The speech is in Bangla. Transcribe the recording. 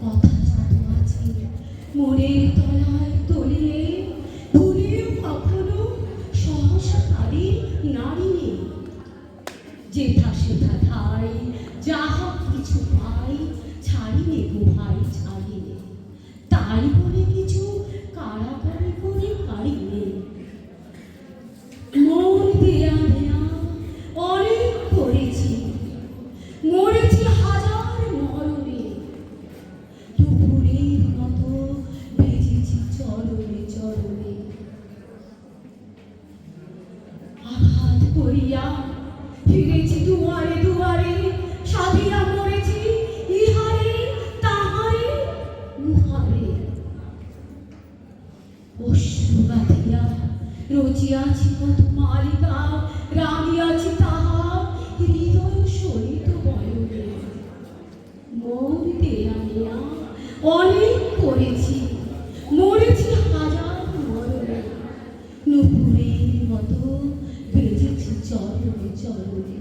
কথা জানো আছে মনের তলায় তলিয়ে ভুলেও কখনো সহসা তাদের নারী নেই। যেথা সেথা ঠাই যাহা কিছু পাই ছাড়িলে গুহাই ছাড়িলে, তাই বলে কিছু কারাগারে করে কাড়িলে। মন দেয়া নেয়া অনেক করেছি, মরেছি হাজার মরণে, দুপুরের মতো বেজেছি চরণে চরণে। আঘাত করিয়া ফিরেছি দুয়ারে দুয়ারে, সাধিয়া মরেছি ইহারে তাহারে উহারে। অশ্রু বাঁধিয়া রচিয়াছি কত মালিকা, রাগিয়াছি তাহা হৃদয় সহিত বয়নে। মন দেয়া নেয়া অনেক করেছি, মরেছি হাজার মরণে, নুপুরের মতো বেজেছি চরণে চরণে।